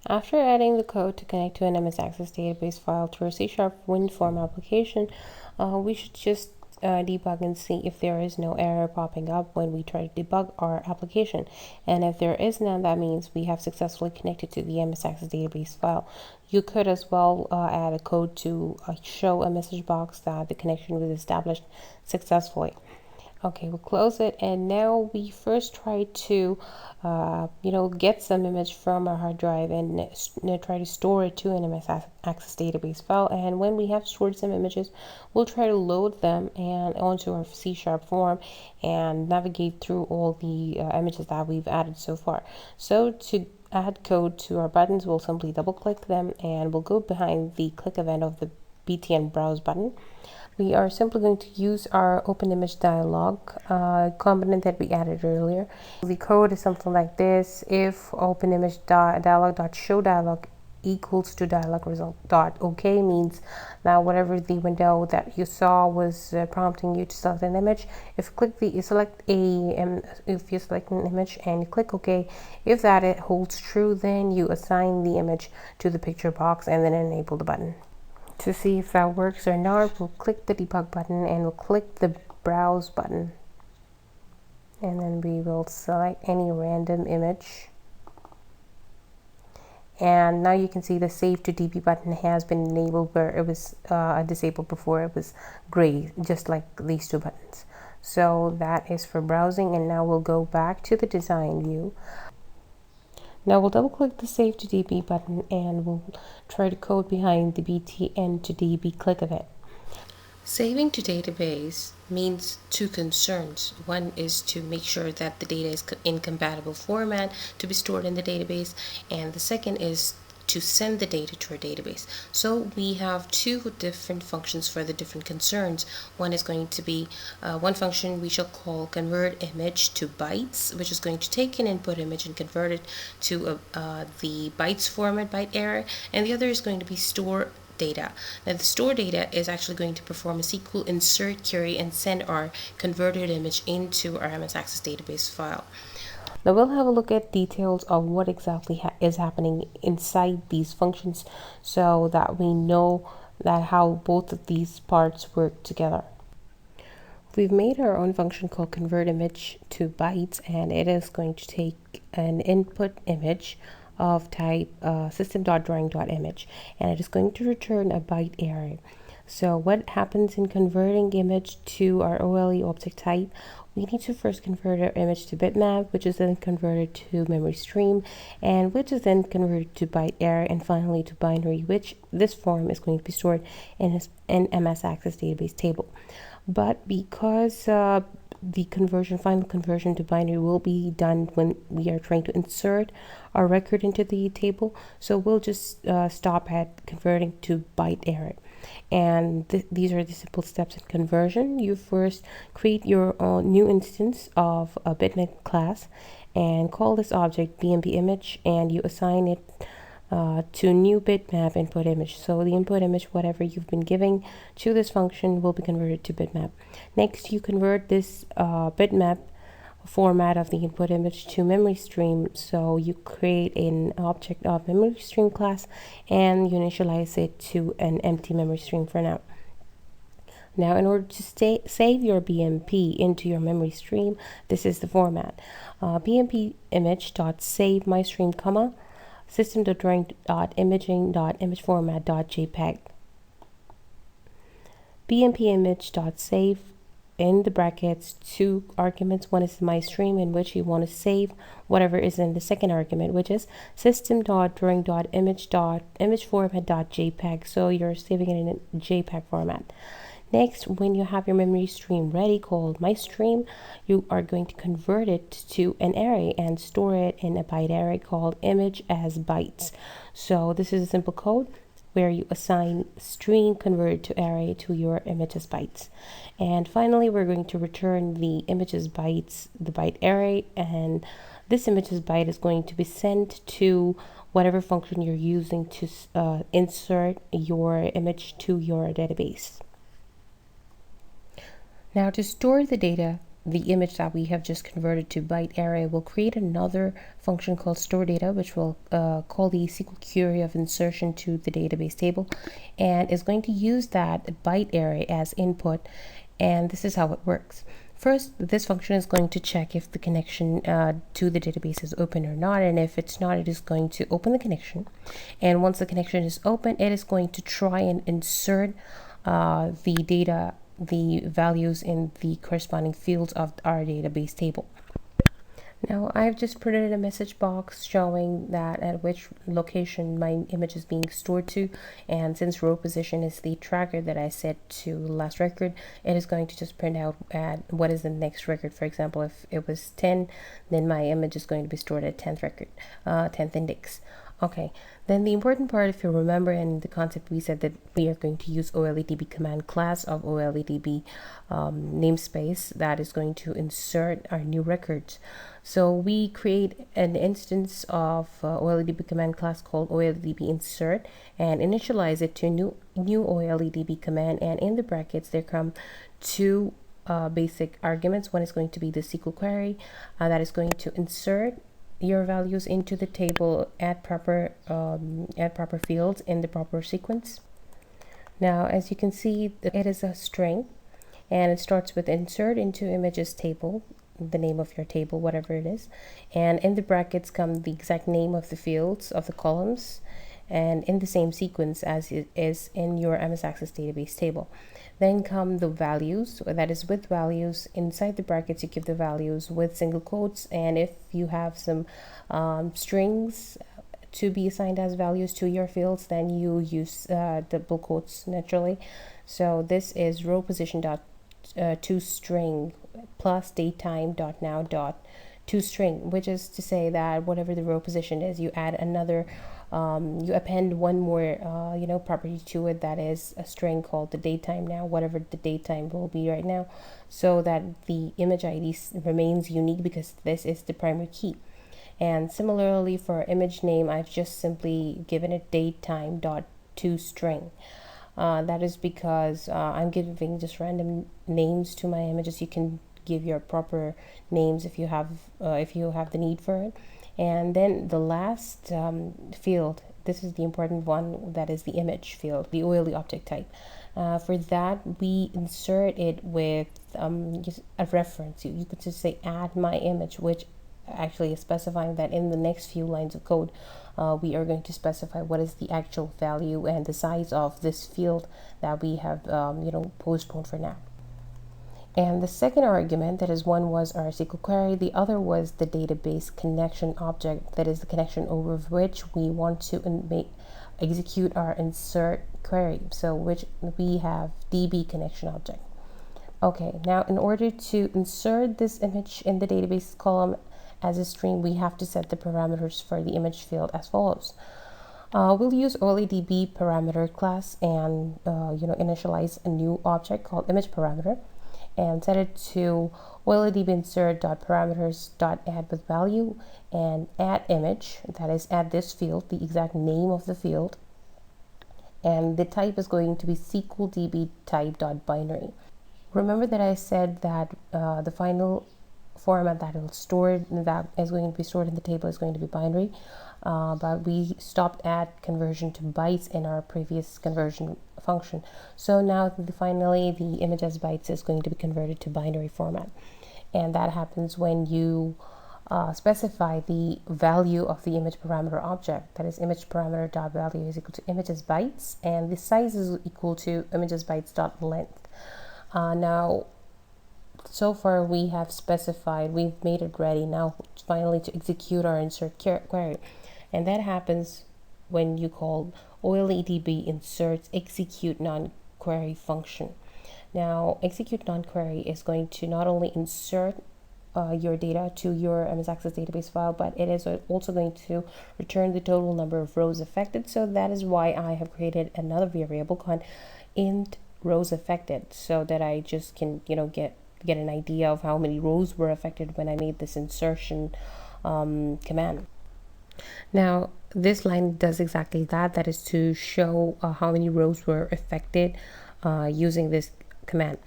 After adding the code to connect to an MS Access database file through a C# winform application, we should just debug and see if there is no error popping up when we try to debug our application. And if there is none, that means we have successfully connected to the MS Access database file. You could as well add a code to show a message box that the connection was established successfully. Okay, we'll close it, and now we first try to get some image from our hard drive and try to store it to an MS Access database file. And when we have stored some images, we'll try to load them and onto our C# form and navigate through all the images that we've added so far. So to add code to our buttons, we'll simply double click them and we'll go behind the click event of the btn browse button. We are simply going to use our open image dialog component that we added earlier. The code is something like this: if open image dialog.show dialog equals to dialog result dot OK, means now whatever the window that you saw was prompting you to select an image. If you select an image and you click OK, if that it holds true, then you assign the image to the picture box and then enable the button. To see if that works or not, we'll click the debug button and we'll click the browse button, and then we will select any random image. And now you can see the save to DB button has been enabled, where it was disabled before. It was gray, just like these two buttons. So that is for browsing, and now we'll go back to the design view. Now we'll double click the Save to DB button and we'll try to code behind the btn to DB click event. Saving to database means two concerns. One is to make sure that the data is in compatible format to be stored in the database, and the second is to send the data to our database. So we have two different functions for the different concerns. One is going to be one function we shall call convert image to bytes, which is going to take an input image and convert it to the bytes format, byte array, and the other is going to be store data. Now the store data is actually going to perform a SQL insert query and send our converted image into our MS Access database file. Now we'll have a look at details of what exactly is happening inside these functions so that we know that how both of these parts work together. We've made our own function called convert image to bytes, and it is going to take an input image of type system.drawing.image, and it is going to return a byte array. So what happens in converting image to our OLE object type? We need to first convert our image to bitmap, which is then converted to memory stream, and which is then converted to byte array, and finally to binary, which this form is going to be stored in an MS Access database table. But because the final conversion to binary will be done when we are trying to insert our record into the table, so we'll just stop at converting to byte array. And these are the simple steps in conversion. You first create your new instance of a bitmap class and call this object BMP image, and you assign it to new bitmap input image. So the input image, whatever you've been giving to this function, will be converted to bitmap. Next, you convert this bitmap format of the input image to memory stream. So you create an object of memory stream class and you initialize it to an empty memory stream for now. Now, in order to save your BMP into your memory stream, this is the format: BMP image.save my stream, comma system.drawing.imaging.imageformat.jpg. BMP image.save in the brackets two arguments. One is my stream, in which you want to save whatever is in the second argument, which is system.drawing.image.imageformat.jpg. So you're saving it in a JPEG format. Next, when you have your memory stream ready called my stream, you are going to convert it to an array and store it in a byte array called image as bytes. So this is a simple code where you assign string converted to array to your image as bytes. And finally, we're going to return the image as bytes, the byte array, and this image as byte is going to be sent to whatever function you're using to insert your image to your database. Now, to store the data the image that we have just converted to byte array, we'll create another function called store data, which will call the SQL query of insertion to the database table, and is going to use that byte array as input. And this is how it works. First, this function is going to check if the connection to the database is open or not, and if it's not, it is going to open the connection. And once the connection is open, it is going to try and insert the values in the corresponding fields of our database table. Now I've just printed a message box showing that at which location my image is being stored to, and since row position is the tracker that I set to last record, it is going to just print out at what is the next record. For example, if it was 10, then my image is going to be stored at 10th record, 10th index. Okay, then the important part, if you remember in the concept, we said that we are going to use OLEDB command class of OLEDB namespace that is going to insert our new records. So we create an instance of OLEDB command class called OLEDB insert and initialize it to new OLEDB command, and in the brackets there come two basic arguments. One is going to be the SQL query that is going to insert your values into the table at proper fields in the proper sequence. Now, as you can see, it is a string, and it starts with insert into images table, the name of your table, whatever it is, and in the brackets come the exact name of the fields of the columns, and in the same sequence as it is in your MS Access database table. Then come the values, that is with values. Inside the brackets, you give the values with single quotes, and if you have some strings to be assigned as values to your fields, then you use double quotes naturally. So this is row position dot toString plus datetime dot now dot toString, which is to say that whatever the row position is, you add another you append one more property to it, that is a string called the datetime now, whatever the datetime will be right now, so that the image ID remains unique because this is the primary key. And similarly for image name, I've just simply given it datetime dot toString. That is because I'm giving just random names to my images. You can give your proper names if you have the need for it. And then the last field, this is the important one, that is the image field, the OLE object type. For that, we insert it with just a reference. You could just say add my image, which actually is specifying that in the next few lines of code, we are going to specify what is the actual value and the size of this field that we have postponed for now. And the second argument, that is, one was our SQL query, the other was the database connection object, that is the connection over which we want to execute our insert query, so which we have DB connection object. Okay, now in order to insert this image in the database column as a string, we have to set the parameters for the image field as follows. We'll use OLEDB parameter class and initialize a new object called image parameter, and set it to OLEDB insert.parameters.add with value and add image, that is add this field, the exact name of the field, and the type is going to be SQL DB type.binary. Remember that I said that the final format that is going to be stored in the table is going to be binary, but we stopped at conversion to bytes in our previous conversion function. So now finally the image as bytes is going to be converted to binary format, and that happens when you specify the value of the image parameter object, that is image parameter dot value is equal to image as bytes, and the size is equal to image as bytes dot length. Now so far we have specified, we've made it ready now finally to execute our insert query, and that happens when you call OLEDB inserts execute non-query function. Now execute non-query is going to not only insert your data to your MS Access database file, but it is also going to return the total number of rows affected. So that is why I have created another variable called int rows affected, so that I just can get an idea of how many rows were affected when I made this insertion command. Now this line does exactly that, that is to show how many rows were affected using this command.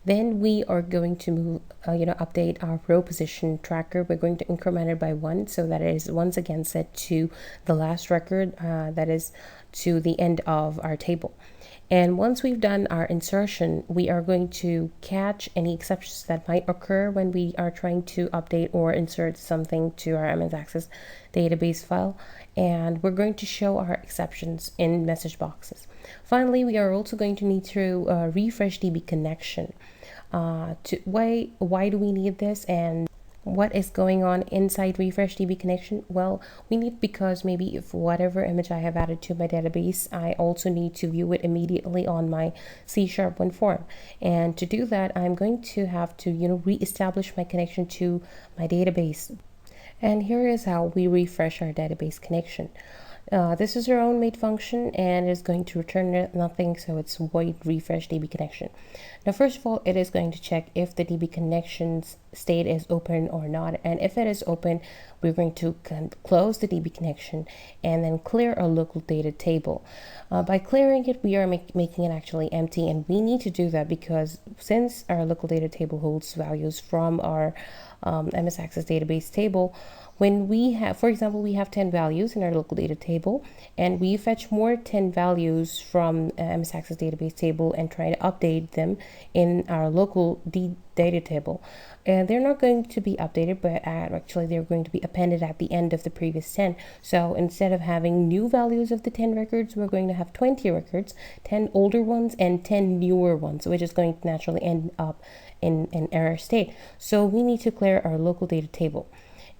Then we are going to move, update our row position tracker. We're going to increment it by 1, so that it is once again set to the last record, that is to the end of our table. And once we've done our insertion, we are going to catch any exceptions that might occur when we are trying to update or insert something to our MS Access database file. And we're going to show our exceptions in message boxes. Finally, we are also going to need to refresh DB connection. Why do we need this, and what is going on inside refresh DB connection? Well, we need because maybe if whatever image I have added to my database, I also need to view it immediately on my C# winform. And to do that, I'm going to have to reestablish my connection to my database. And here is how we refresh our database connection. This is our own made function, and it's going to return nothing, so it's void refresh DB connection. Now, first of all, it is going to check if the DB connection's state is open or not, and if it is open, we're going to close the DB connection and then clear our local data table. By clearing it, we are making it actually empty, and we need to do that because since our local data table holds values from our MS Access database table, when we have, for example, we have 10 values in our local data table, and we fetch more 10 values from MS Access database table and try to update them in our local data table. And they're not going to be updated, but actually they're going to be appended at the end of the previous 10. So instead of having new values of the 10 records, we're going to have 20 records, 10 older ones and 10 newer ones, which is going to naturally end up in an error state. So we need to clear our local data table.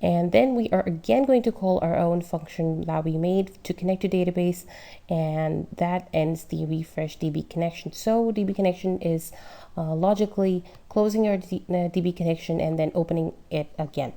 And then we are again going to call our own function that we made to connect to database, and that ends the refresh DB connection. So DB connection is logically closing our DB connection and then opening it again.